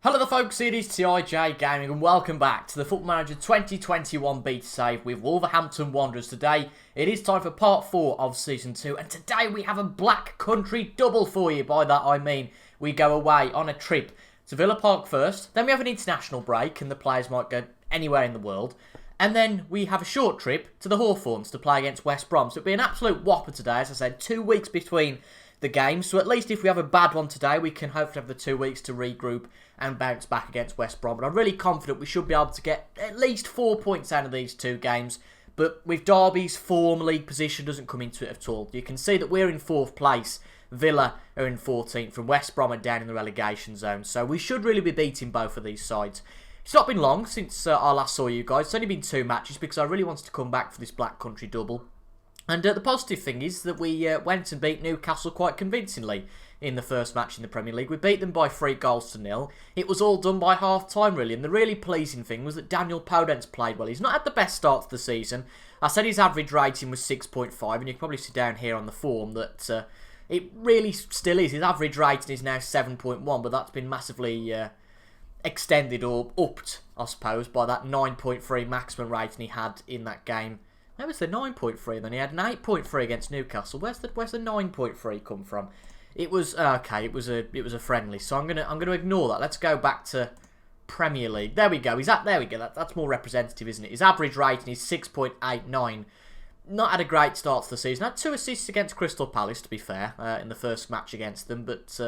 Hello there folks, it is TIJ Gaming and welcome back to the Football Manager 2021 Beta Save with Wolverhampton Wanderers. Today, it is time for part 4 of Season 2 and today we have a Black Country double for you. By that I mean we go away on a trip to Villa Park first, then we have an international break and the players might go anywhere in the world, and then we have a short trip to the Hawthorns to play against West Brom. So it'll be an absolute whopper today, as I said, 2 weeks between the games, so at least if we have a bad one today, we can hopefully have the 2 weeks to regroup and bounce back against West Brom. But I'm really confident we should be able to get at least 4 points out of these 2 games. But with derbies, form, league position doesn't come into it at all. You can see that we're in 4th place. Villa are in 14th, and West Brom are down in the relegation zone. So we should really be beating both of these sides. It's not been long since I last saw you guys. It's only been 2 matches because I really wanted to come back for this Black Country double. And the positive thing is that we went and beat Newcastle quite convincingly in the first match in the Premier League. We beat them by 3-0. It was all done by half-time, really. And the really pleasing thing was that Daniel Podence played well. He's not had the best start to the season. I said his average rating was 6.5, and you can probably see down here on the form that it really still is. His average rating is now 7.1, but that's been massively extended or upped, I suppose, by that 9.3 maximum rating he had in that game. That was the 9.3, then he had an 8.3 against Newcastle. Where's the 9.3 come from? It was okay. It was a friendly. So I'm gonna ignore that. Let's go back to Premier League. There we go. There we go. That's more representative, isn't it? His average rating is 6.89. Not had a great start to the season. Had 2 assists against Crystal Palace, to be fair, in the first match against them. But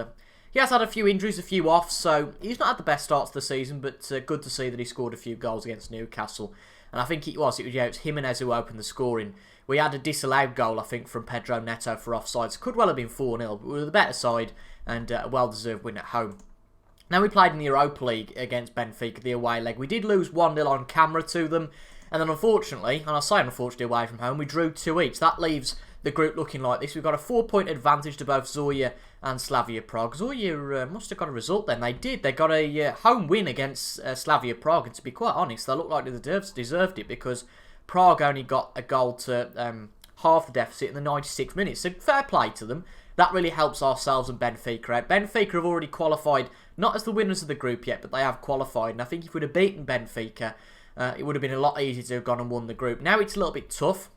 he has had a few injuries, a few offs, so he's not had the best start to the season. But good to see that he scored a few goals against Newcastle. And I think it was Jimenez who opened the scoring. We had a disallowed goal, I think, from Pedro Neto for offsides. Could well have been 4-0, but we were the better side and a well-deserved win at home. Now we played in the Europa League against Benfica, the away leg. We did lose 1-0 on camera to them. And then unfortunately, and I say unfortunately away from home, we drew 2 each. That leaves the group looking like this. We've got a 4-point advantage to both Zorya and Slavia Prague. Zorya must have got a result then. They did. They got a home win against Slavia Prague. And to be quite honest, they looked like they deserved it because Prague only got a goal to half the deficit in the 96th minute. So fair play to them. That really helps ourselves and Benfica out. Benfica have already qualified, not as the winners of the group yet, but they have qualified. And I think if we'd have beaten Benfica, it would have been a lot easier to have gone and won the group. Now it's a little bit tough.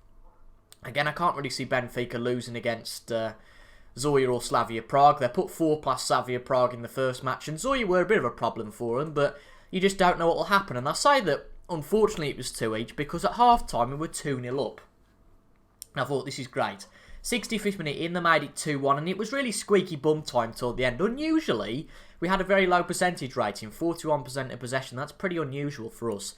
Again, I can't really see Benfica losing against Zorya or Slavia Prague. They put 4+ Slavia Prague in the first match, and Zorya were a bit of a problem for them, but you just don't know what will happen. And I say that, unfortunately, it was 2 each, because at half-time we were 2-0 up. And I thought, this is great. 65th minute in, they made it 2-1, and it was really squeaky bum time toward the end. Unusually, we had a very low percentage rating, 41% of possession. That's pretty unusual for us.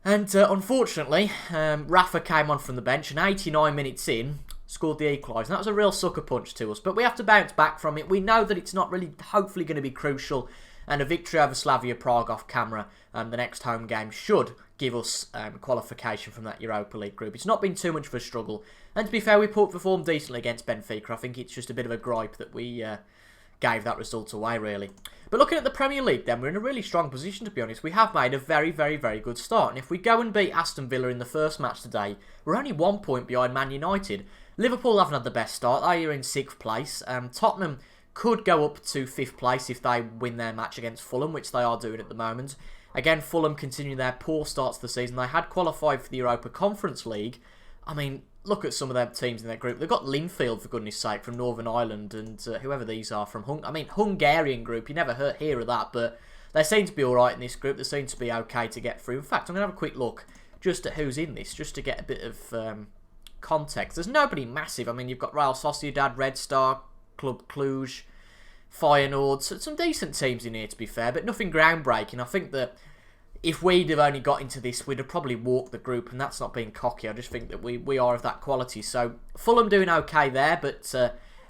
And unfortunately, Rafa came on from the bench and 89 minutes in, scored the equaliser. That was a real sucker punch to us. But we have to bounce back from it. We know that it's not really, hopefully, going to be crucial. And a victory over Slavia Prague off camera, the next home game, should give us qualification from that Europa League group. It's not been too much of a struggle. And to be fair, we performed decently against Benfica. I think it's just a bit of a gripe that we gave that result away, really. But looking at the Premier League then, we're in a really strong position, to be honest. We have made a very, very, very good start. And if we go and beat Aston Villa in the first match today, we're only 1 point behind Man United. Liverpool haven't had the best start. They are in 6th place. Tottenham could go up to 5th place if they win their match against Fulham, which they are doing at the moment. Again, Fulham continuing their poor starts to the season. They had qualified for the Europa Conference League. I mean, look at some of their teams in their group. They've got Linfield, for goodness sake, from Northern Ireland, and whoever these are from Hungarian group. You never hear of that, but they seem to be alright in this group. They seem to be okay to get through. In fact, I'm going to have a quick look just at who's in this, just to get a bit of context. There's nobody massive. I mean, you've got Real Sociedad, Red Star, Club Cluj, Feyenoord. So some decent teams in here, to be fair, but nothing groundbreaking. I think that if we'd have only got into this, we'd have probably walked the group, and that's not being cocky. I just think that we are of that quality. So Fulham doing okay there, but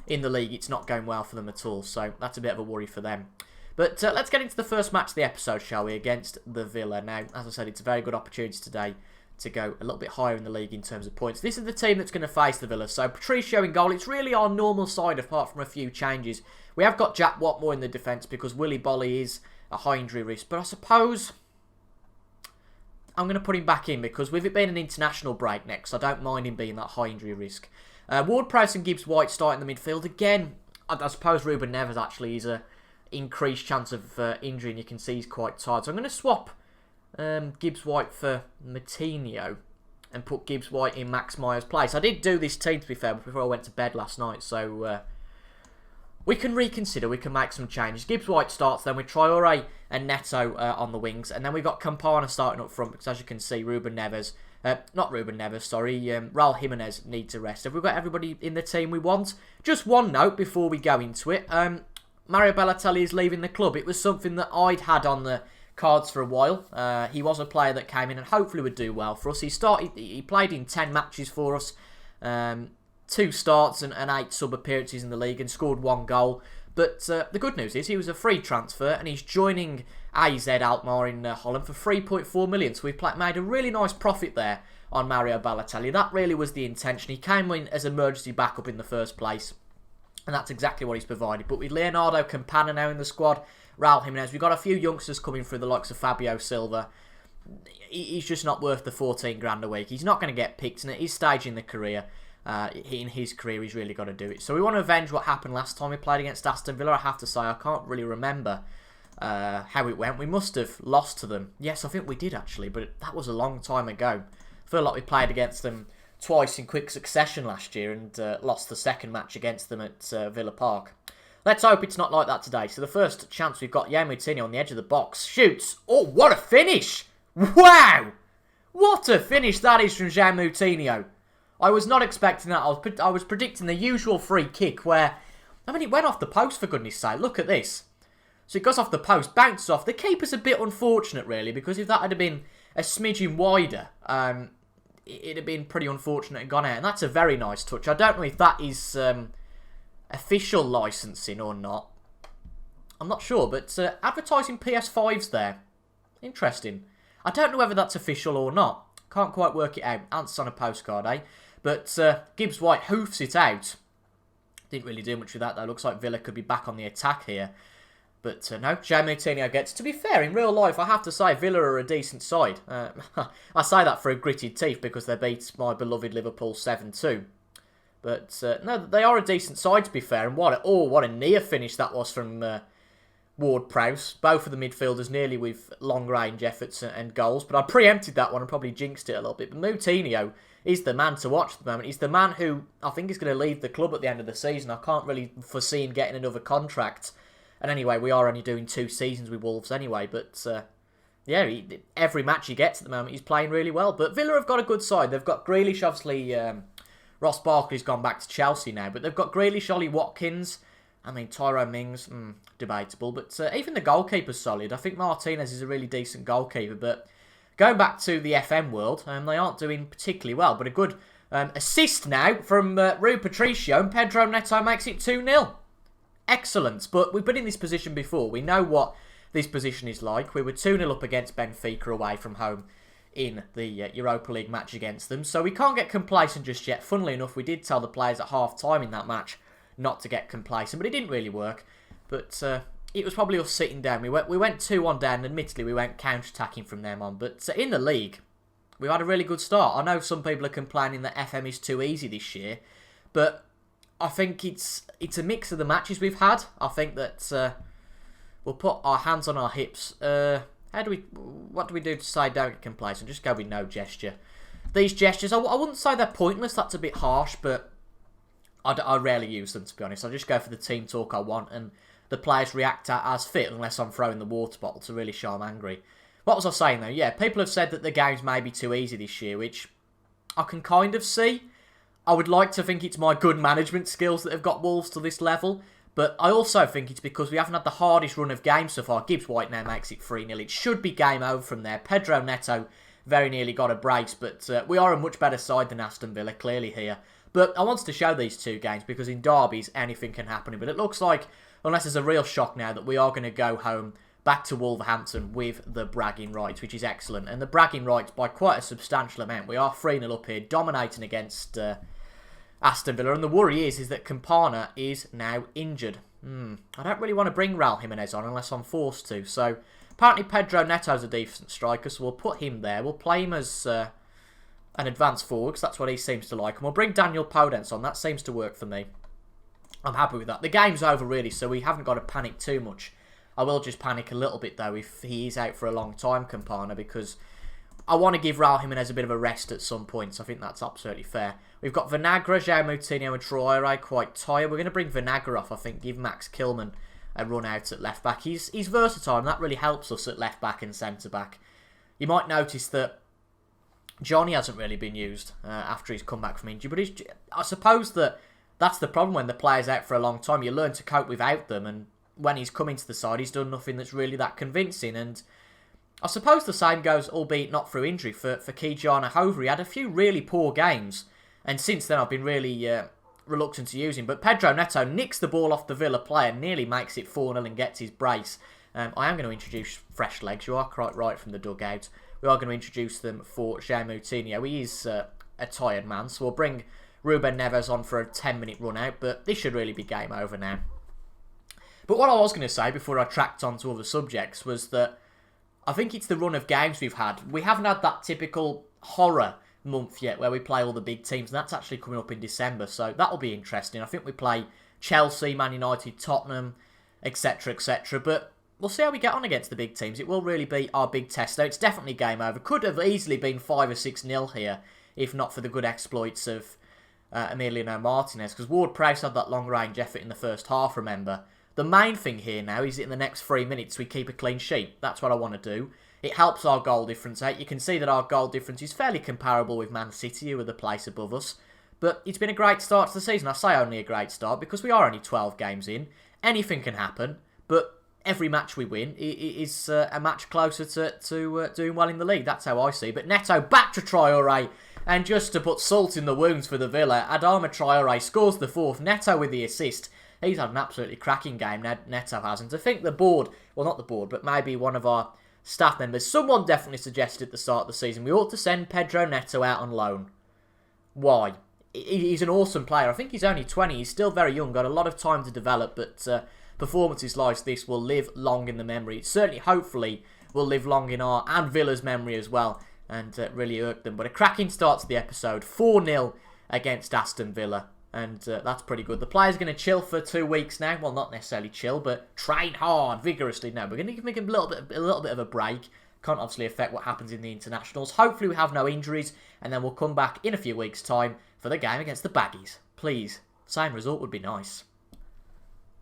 in the league it's not going well for them at all. So that's a bit of a worry for them. But let's get into the first match of the episode, shall we, against the Villa. Now, as I said, it's a very good opportunity today to go a little bit higher in the league in terms of points. This is the team that's going to face the Villa. So Patricio in goal. It's really our normal side apart from a few changes. We have got Jack Watmore in the defence because Willy Bolly is a high injury risk. But I suppose I'm going to put him back in because with it being an international break next, I don't mind him being that high injury risk. Ward-Prowse and Gibbs-White starting the midfield. Again, I suppose Ruben Neves actually increased chance of injury, and you can see he's quite tired. So I'm going to swap Gibbs-White for Moutinho and put Gibbs-White in Max Meyer's place. I did do this team, to be fair, before I went to bed last night, so we can reconsider, we can make some changes. Gibbs-White starts then with Traore and Neto on the wings, and then we've got Campana starting up front, because as you can see, Raul Jimenez needs a rest. Have we got everybody in the team we want? Just one note before we go into it. Mario Balotelli is leaving the club. It was something that I'd had on the cards for a while. He was a player that came in and hopefully would do well for us. He played in 10 matches for us, 2 starts and 8 sub appearances in the league, and scored 1 goal. But the good news is he was a free transfer, and he's joining AZ Alkmaar in Holland for 3.4 million. So we've made a really nice profit there on Mario Balotelli. That really was the intention. He came in as emergency backup in the first place, and that's exactly what he's provided. But with Leonardo Campana now in the squad, Raul Jimenez, we've got a few youngsters coming through, the likes of Fabio Silva. He's just not worth the 14 grand a week. He's not going to get picked, and at his stage in the career, in his career, he's really got to do it. So we want to avenge what happened last time we played against Aston Villa. I have to say, I can't really remember how it went. We must have lost to them. Yes, I think we did actually, but that was a long time ago. I feel like we played against them twice in quick succession last year and lost the second match against them at Villa Park. Let's hope it's not like that today. So the first chance we've got, Moutinho on the edge of the box. Shoots. Oh, what a finish! Wow! What a finish that is from Jean Moutinho. I was not expecting that. I was predicting the usual free kick where, I mean, it went off the post, for goodness sake. Look at this. So it goes off the post, bounces off. The keeper's a bit unfortunate, really, because if that had been a smidgen wider, it'd have been pretty unfortunate and gone out. And that's a very nice touch. I don't know if that is official licensing or not. I'm not sure, but advertising PS5s there. Interesting. I don't know whether that's official or not. Can't quite work it out. Answers on a postcard, eh? But Gibbs-White hoofs it out. Didn't really do much with that, though. Looks like Villa could be back on the attack here. But no, Jean Moutinho gets... To be fair, in real life, I have to say, Villa are a decent side. I say that through gritted teeth because they beat my beloved Liverpool 7-2. But no, they are a decent side, to be fair. And what a near finish that was from Ward-Prowse. Both of the midfielders nearly with long-range efforts and goals. But I preempted that one and probably jinxed it a little bit. But Moutinho is the man to watch at the moment. He's the man who I think is going to leave the club at the end of the season. I can't really foresee him getting another contract. And anyway, we are only doing 2 seasons with Wolves anyway. But yeah, every match he gets at the moment, he's playing really well. But Villa have got a good side. They've got Grealish, obviously. Ross Barkley's gone back to Chelsea now. But they've got Grealish, Ollie Watkins. I mean, Tyrone Mings, debatable. But even the goalkeeper's solid. I think Martinez is a really decent goalkeeper. But going back to the FM world, they aren't doing particularly well. But a good assist now from Rui Patricio. And Pedro Neto makes it 2-0. Excellent. But we've been in this position before. We know what this position is like. We were 2-0 up against Benfica away from home in the Europa League match against them. So we can't get complacent just yet. Funnily enough, we did tell the players at half-time in that match not to get complacent, but it didn't really work. But it was probably us sitting down. We went 2-1 down, and admittedly we went counter-attacking from them on. But in the league, we've had a really good start. I know some people are complaining that FM is too easy this year, but I think it's a mix of the matches we've had. I think that we'll put our hands on our hips. What do we do to say don't get complacent? Just go with no gesture. These gestures, I wouldn't say they're pointless. That's a bit harsh, but I rarely use them, to be honest. I just go for the team talk I want, and the players react as fit, unless I'm throwing the water bottle to really show I'm angry. What was I saying, though? Yeah, people have said that the games may be too easy this year, which I can kind of see. I would like to think it's my good management skills that have got Wolves to this level, but I also think it's because we haven't had the hardest run of games so far. Gibbs-White now makes it 3-0. It should be game over from there. Pedro Neto very nearly got a brace, but we are a much better side than Aston Villa, clearly here. But I wanted to show these 2 games because in derbies, anything can happen. But it looks like, unless there's a real shock now, that we are going to go home back to Wolverhampton with the bragging rights, which is excellent. And the bragging rights by quite a substantial amount. We are 3-0 up here, dominating against Aston Villa. And the worry is that Campana is now injured. I don't really want to bring Raul Jimenez on unless I'm forced to. So apparently Pedro Neto's a decent striker, so we'll put him there. We'll play him as an advanced forward, because that's what he seems to like. And we'll bring Daniel Podence on. That seems to work for me. I'm happy with that. The game's over, really, so we haven't got to panic too much I will just panic a little bit, though, if he is out for a long time, Campana, because I want to give Raul Jimenez a bit of a rest at some points. I think that's absolutely fair. We've got Vinagre, João Moutinho and Traoré quite tired. We're going to bring Vinagre off, I think, give Max Kilman a run out at left-back. He's versatile, and that really helps us at left-back and centre-back. You might notice that Johnny hasn't really been used after he's come back from injury, but I suppose that's the problem when the player's out for a long time. You learn to cope without them, and when he's come into the side, he's done nothing that's really that convincing. And I suppose the same goes, albeit not through injury, for Kijana Hover. He had a few really poor games, and since then I've been really reluctant to use him. But Pedro Neto nicks the ball off the Villa player, nearly makes it 4-0 and gets his brace. I am going to introduce fresh legs. You are quite right from the dugout. We are going to introduce them for João Moutinho. He is a tired man, so we'll bring Ruben Neves on for a 10-minute run out, but this should really be game over now. But what I was going to say before I tracked on to other subjects was that I think it's the run of games we've had. We haven't had that typical horror month yet where we play all the big teams, and that's actually coming up in December, so that'll be interesting. I think we play Chelsea, Man United, Tottenham, etc, etc, but we'll see how we get on against the big teams. It will really be our big test, though. It's definitely game over. Could have easily been 5 or 6-0 here, if not for the good exploits of Emiliano Martinez, because Ward-Prowse had that long-range effort in the first half, remember. The main thing here now is in the next 3 minutes we keep a clean sheet. That's what I want to do. It helps our goal difference out. You can see that our goal difference is fairly comparable with Man City, who are the place above us. But it's been a great start to the season. I say only a great start because we are only 12 games in. Anything can happen, but every match we win is a match closer to doing well in the league. That's how I see it. But Neto back to Traoré, and just to put salt in the wounds for the Villa, Adama Traoré scores the 4th. Neto with the assist. He's had an absolutely cracking game, Neto hasn't. I think the board, well not the board, but maybe one of our staff members, someone definitely suggested at the start of the season we ought to send Pedro Neto out on loan. Why? He's an awesome player. I think he's only 20, he's still very young, got a lot of time to develop, but performances like this will live long in the memory. It certainly, hopefully, will live long in our and Villa's memory as well, and really irk them. But a cracking start to the episode, 4-0 against Aston Villa. And that's pretty good. The player's going to chill for 2 weeks now. Well, not necessarily chill, but train hard, vigorously. No, we're going to give him a little bit of a break. Can't obviously affect what happens in the internationals. Hopefully we have no injuries, and then we'll come back in a few weeks' time for the game against the Baggies. Please, same result would be nice.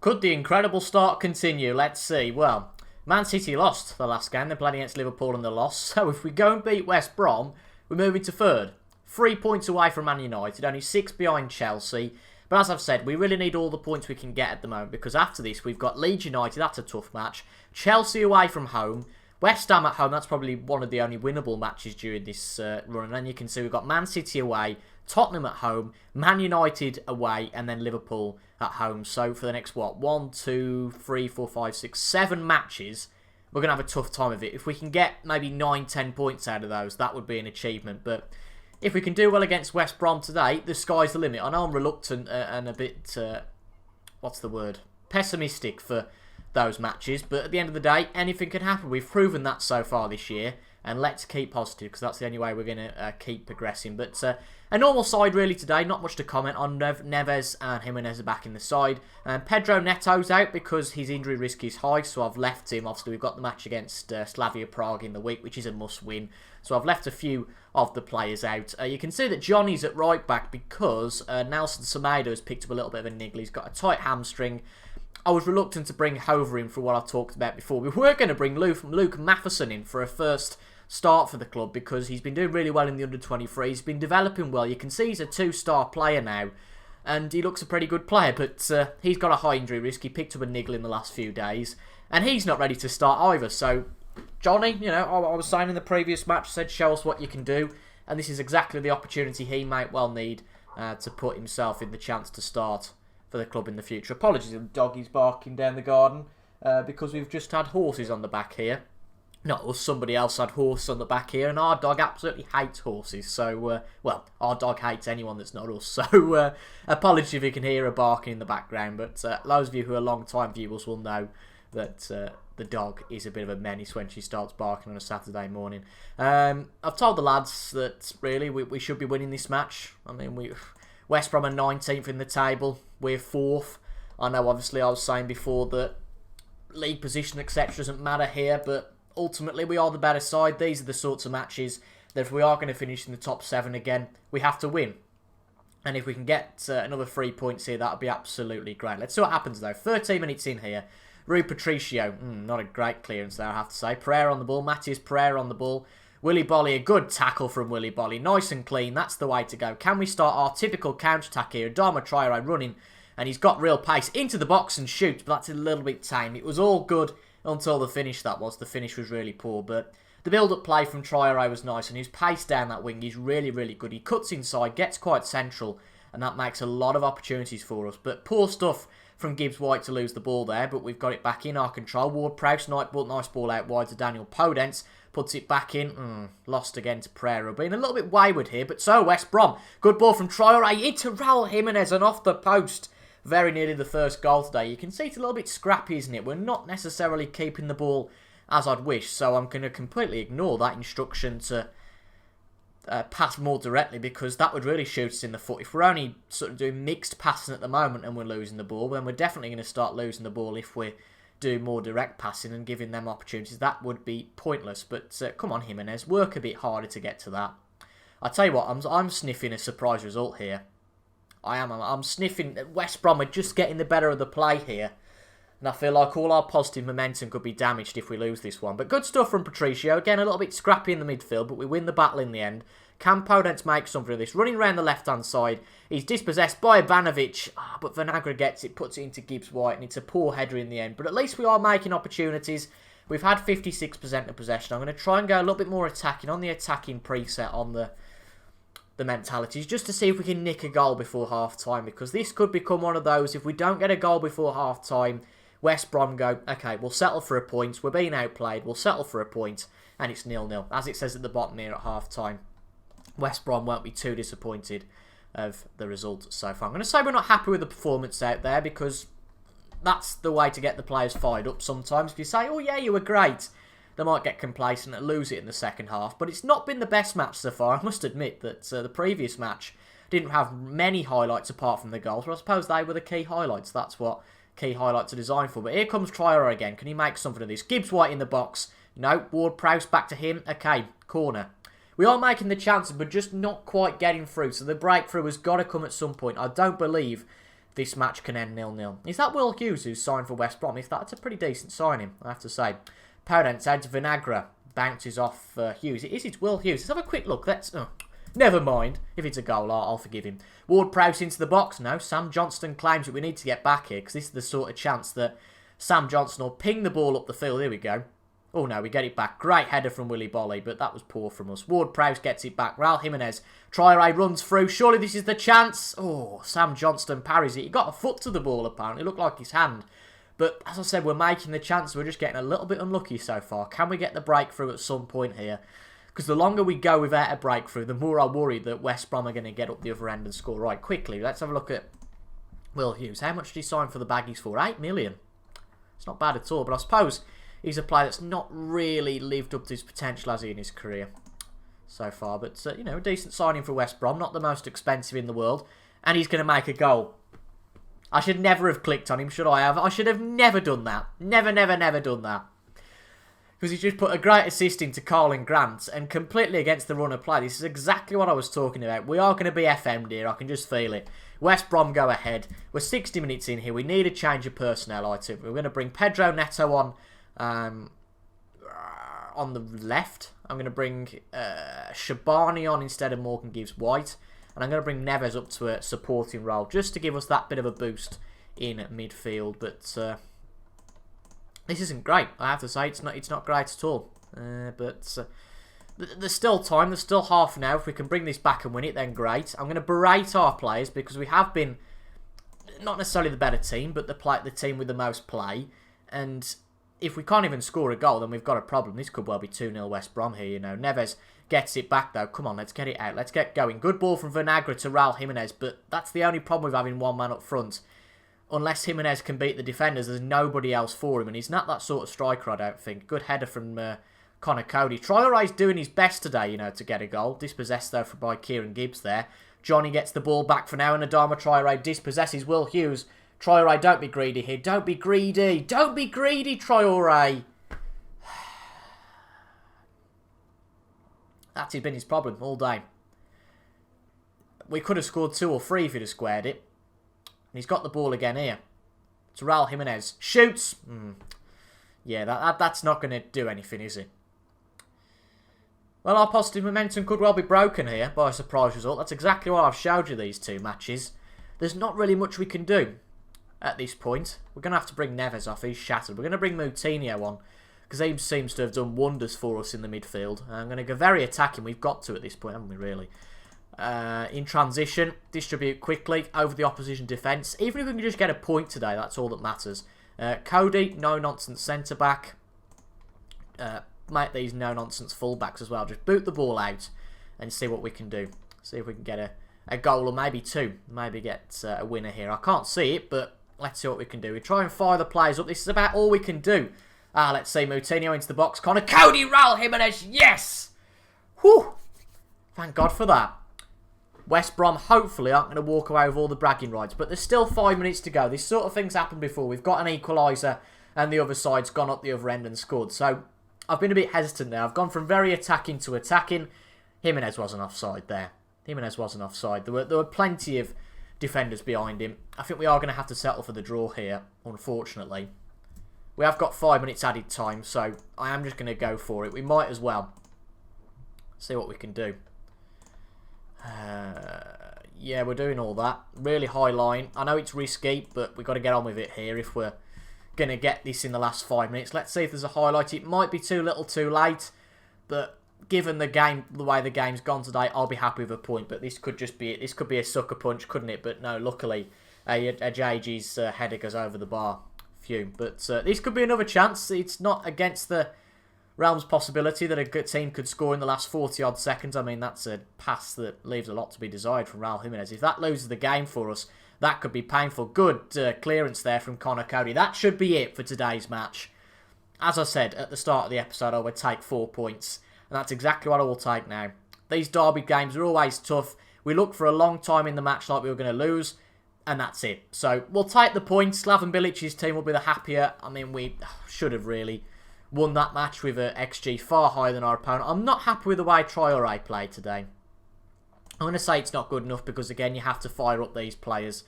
Could the incredible start continue? Let's see. Well, Man City lost the last game. They're playing against Liverpool and they lost. So if we go and beat West Brom, we're moving to 3rd. 3 points away from Man United, only 6 behind Chelsea. But as I've said, we really need all the points we can get at the moment, because after this we've got Leeds United, that's a tough match. Chelsea away from home. West Ham at home, that's probably one of the only winnable matches during this run. And then you can see we've got Man City away, Tottenham at home, Man United away, and then Liverpool at home. So for the next, 1, 2, 3, 4, 5, 6, 7 matches, we're going to have a tough time of it. If we can get maybe 9, 10 points out of those, that would be an achievement. But if we can do well against West Brom today, the sky's the limit. I know I'm reluctant and a bit, pessimistic for those matches. But at the end of the day, anything can happen. We've proven that so far this year. And let's keep positive, because that's the only way we're going to keep progressing. But a normal side really today. Not much to comment on. Neves and Jimenez are back in the side. Pedro Neto's out because his injury risk is high. So I've left him. Obviously, we've got the match against Slavia Prague in the week, which is a must-win. So I've left a few of the players out. You can see that Johnny's at right back because Nelson Semedo has picked up a little bit of a niggle. He's got a tight hamstring. I was reluctant to bring Hover in for what I talked about before. We were going to bring Luke Matheson in for a first start for the club because he's been doing really well in the under-23. He's been developing well. You can see he's a 2-star player now, and he looks a pretty good player, but he's got a high injury risk. He picked up a niggle in the last few days, and he's not ready to start either. So, Johnny, you know, I was saying in the previous match, said show us what you can do, and this is exactly the opportunity he might well need to put himself in the chance to start for the club in the future. Apologies if the doggy's barking down the garden because we've just had horses on the back here. Not us, somebody else had horses on the back here, and our dog absolutely hates horses. So, well, our dog hates anyone that's not us. So, apologies if you can hear her barking in the background, but those of you who are long-time viewers will know that the dog is a bit of a menace when she starts barking on a Saturday morning. I've told the lads that, really, we should be winning this match. I mean, West Brom are 19th in the table. We're 4th. I know, obviously, I was saying before that league position, etc. doesn't matter here, but ultimately we are the better side. These are the sorts of matches that if we are going to finish in the top 7 again, we have to win. And if we can get another 3 points here, that would be absolutely great. Let's see what happens though. 13 minutes in here. Rui Patricio, not a great clearance there, I have to say. Pereira on the ball, Matthias Pereira on the ball. Willy Bolly, a good tackle from Willy Bolly. Nice and clean, that's the way to go. Can we start our typical counter-attack here? Adama Traore running, and he's got real pace. Into the box and shoots, but that's a little bit tame. It was all good until the finish, that was. The finish was really poor, but the build-up play from Traore was nice, and his pace down that wing is really, really good. He cuts inside, gets quite central, and that makes a lot of opportunities for us. But poor stuff from Gibbs-White to lose the ball there, but we've got it back in our control. Ward-Prowse, nice ball out wide to Daniel Podence. Puts it back in. Lost again to Pereira. Being a little bit wayward here, but so West Brom. Good ball from Traore into Raul Jimenez and off the post. Very nearly the first goal today. You can see it's a little bit scrappy, isn't it? We're not necessarily keeping the ball as I'd wish, so I'm going to completely ignore that instruction to pass more directly, because that would really shoot us in the foot. If we're only sort of doing mixed passing at the moment and we're losing the ball, then we're definitely going to start losing the ball if we're do more direct passing and giving them opportunities. That would be pointless. But come on, Jimenez, work a bit harder to get to that. I tell you what, I'm sniffing a surprise result here. I am. I'm sniffing West Brom are just getting the better of the play here. And I feel like all our positive momentum could be damaged if we lose this one. But good stuff from Patricio. Again, a little bit scrappy in the midfield, but we win the battle in the end. Can Podence make something of this? Running around the left-hand side. He's dispossessed by Ivanovic. But Vinagre gets it, puts it into Gibbs-White, and it's a poor header in the end. But at least we are making opportunities. We've had 56% of possession. I'm going to try and go a little bit more attacking on the attacking preset on the mentalities, just to see if we can nick a goal before half-time. Because this could become one of those, if we don't get a goal before half-time, West Brom go, okay, we'll settle for a point. We're being outplayed. We'll settle for a point. And it's 0-0. As it says at the bottom here at half-time. West Brom won't be too disappointed of the result so far. I'm going to say we're not happy with the performance out there, because that's the way to get the players fired up sometimes. If you say, oh yeah, you were great, they might get complacent and lose it in the second half. But it's not been the best match so far. I must admit that the previous match didn't have many highlights apart from the goals, but I suppose they were the key highlights. That's what key highlights are designed for. But here comes Traore again. Can he make something of this? Gibbs-White in the box. No. Ward-Prowse back to him. Okay, corner. We are making the chances, but just not quite getting through. So the breakthrough has got to come at some point. I don't believe this match can end 0-0. Is that Will Hughes who's signed for West Brom? If that's a pretty decent signing, I have to say. Podence out to Vinagre. Bounces off Hughes. It's Will Hughes. Let's have a quick look. Never mind. If it's a goal, I'll forgive him. Ward-Prowse into the box. No, Sam Johnston claims that we need to get back here, because this is the sort of chance that Sam Johnston will ping the ball up the field. Here we go. Oh no, we get it back. Great header from Willy Bolly, but that was poor from us. Ward-Prowse gets it back. Raul Jimenez. Traore runs through. Surely this is the chance. Oh, Sam Johnston parries it. He got a foot to the ball, apparently. It looked like his hand. But as I said, we're making the chances. We're just getting a little bit unlucky so far. Can we get the breakthrough at some point here? Because the longer we go without a breakthrough, the more I worry that West Brom are going to get up the other end and score. Right, quickly, let's have a look at Will Hughes. How much did he sign for the Baggies for? 8 million. It's not bad at all, but I suppose he's a player that's not really lived up to his potential, has he, in his career so far. But, you know, a decent signing for West Brom. Not the most expensive in the world. And he's going to make a goal. I should never have clicked on him, should I have? I should have never done that. Never, never, never done that. Because he's just put a great assist into Carlin Grant and completely against the run of play. This is exactly what I was talking about. We are going to be FM'd here. I can just feel it. West Brom go ahead. We're 60 minutes in here. We need a change of personnel, I think. We're going to bring Pedro Neto on the left. I'm going to bring Shabani on instead of Morgan Gibbs-White. And I'm going to bring Neves up to a supporting role just to give us that bit of a boost in midfield. But this isn't great, I have to say. It's not great at all. But there's still time. There's still half an hour. If we can bring this back and win it, then great. I'm going to berate our players because we have been not necessarily the better team, but the team with the most play. And if we can't even score a goal, then we've got a problem. This could well be 2-0 West Brom here, you know. Neves gets it back, though. Come on, let's get it out. Let's get going. Good ball from Vinagre to Raul Jimenez, but that's the only problem with having one man up front. Unless Jimenez can beat the defenders, there's nobody else for him, and he's not that sort of striker, I don't think. Good header from Connor Cody. Traore's doing his best today, you know, to get a goal. Dispossessed, though, by Kieran Gibbs there. Johnny gets the ball back for now, and Adama Traore dispossesses Will Hughes. Traore, don't be greedy here. Don't be greedy. Don't be greedy, Traore. That's been his problem all day. We could have scored 2 or 3 if he'd have squared it. And he's got the ball again here. It's Raul Jimenez. Shoots. Yeah, that's not going to do anything, is it? Well, our positive momentum could well be broken here by a surprise result. That's exactly why I've showed you these 2 matches. There's not really much we can do at this point. We're going to have to bring Neves off. He's shattered. We're going to bring Moutinho on because he seems to have done wonders for us in the midfield. I'm going to go very attacking. We've got to at this point, haven't we, really? In transition, distribute quickly over the opposition defence. Even if we can just get a point today, that's all that matters. Cody, no-nonsense centre-back. Make these no-nonsense full-backs as well. Just boot the ball out and see what we can do. See if we can get a goal or maybe 2. Maybe get a winner here. I can't see it, but let's see what we can do. We try and fire the players up. This is about all we can do. Let's see. Moutinho into the box. Connor Cody, Raul Jimenez. Yes! Whew! Thank God for that. West Brom hopefully aren't going to walk away with all the bragging rights, but there's still 5 minutes to go. This sort of thing's happened before. We've got an equaliser and the other side's gone up the other end and scored. So I've been a bit hesitant there. I've gone from very attacking to attacking. Jimenez wasn't offside there. Jimenez wasn't offside. There were plenty of defenders behind him. I think we are going to have to settle for the draw here, unfortunately. We have got 5 minutes added time, so I am just going to go for it. We might as well. See what we can do. Yeah, we're doing all that. Really high line. I know it's risky, but we've got to get on with it here if we're going to get this in the last 5 minutes. Let's see if there's a highlight. It might be too little too late, but given the way the game's gone today, I'll be happy with a point. But this could just be it. This could be a sucker punch, couldn't it? But no, luckily, a JG's header goes over the bar. Phew. But this could be another chance. It's not against the realm's possibility that a good team could score in the last 40-odd seconds. I mean, that's a pass that leaves a lot to be desired from Raul Jimenez. If that loses the game for us, that could be painful. Good clearance there from Connor Cody. That should be it for today's match. As I said at the start of the episode, I would take 4 points. And that's exactly what I will take now. These derby games are always tough. We look for a long time in the match like we were going to lose. And that's it. So we'll take the points. Slaven Bilic's team will be the happier. I mean, we should have really won that match with an XG far higher than our opponent. I'm not happy with the way Traore played today. I'm going to say it's not good enough because, again, you have to fire up these players.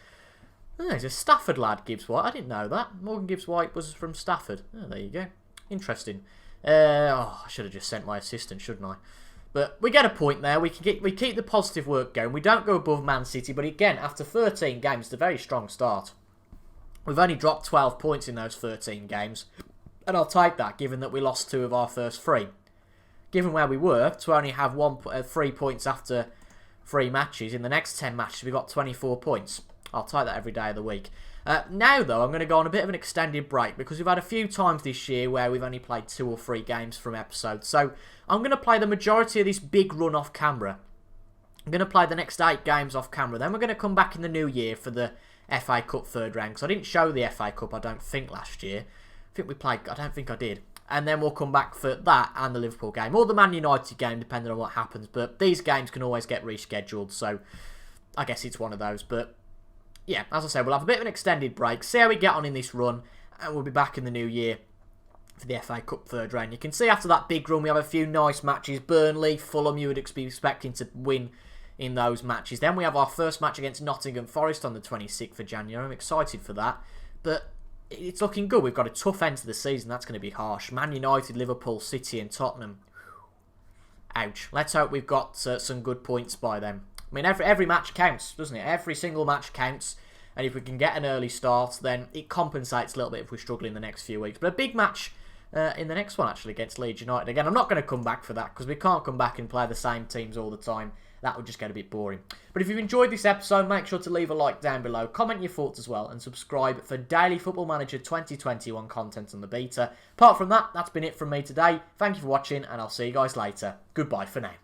Oh, he's a Stafford lad, Gibbs White. I didn't know that. Morgan Gibbs White was from Stafford. Oh, there you go. Interesting. I should have just sent my assistant, shouldn't I? But we get a point there. We keep the positive work going. We don't go above Man City, but again, after 13 games, it's a very strong start. We've only dropped 12 points in those 13 games. And I'll take that, given that we lost 2 of our first 3. Given where we were, to only have 3 points after 3 matches, in the next 10 matches we've got 24 points. I'll take that every day of the week. Now, though, I'm going to go on a bit of an extended break, because we've had a few times this year where we've only played 2 or 3 games from episodes. So I'm going to play the majority of this big run off camera. I'm going to play the next 8 games off camera. Then we're going to come back in the new year for the FA Cup third round. So I didn't show the FA Cup, I don't think, last year. I think we played, I don't think I did. And then we'll come back for that and the Liverpool game. Or the Man United game, depending on what happens. But these games can always get rescheduled. So I guess it's one of those. But yeah, as I said, we'll have a bit of an extended break. See how we get on in this run. And we'll be back in the new year for the FA Cup third round. You can see after that big run, we have a few nice matches. Burnley, Fulham, you would be expecting to win in those matches. Then we have our first match against Nottingham Forest on the 26th of January. I'm excited for that. But it's looking good. We've got a tough end to the season. That's going to be harsh. Man United, Liverpool, City and Tottenham. Ouch. Let's hope we've got some good points by then. I mean, every match counts, doesn't it? Every single match counts. And if we can get an early start, then it compensates a little bit if we struggle in the next few weeks. But a big match in the next one, actually, against Leeds United. Again, I'm not going to come back for that because we can't come back and play the same teams all the time. That would just get a bit boring. But if you've enjoyed this episode, make sure to leave a like down below, comment your thoughts as well, and subscribe for daily Football Manager 2021 content on the beta. Apart from that, that's been it from me today. Thank you for watching, and I'll see you guys later. Goodbye for now.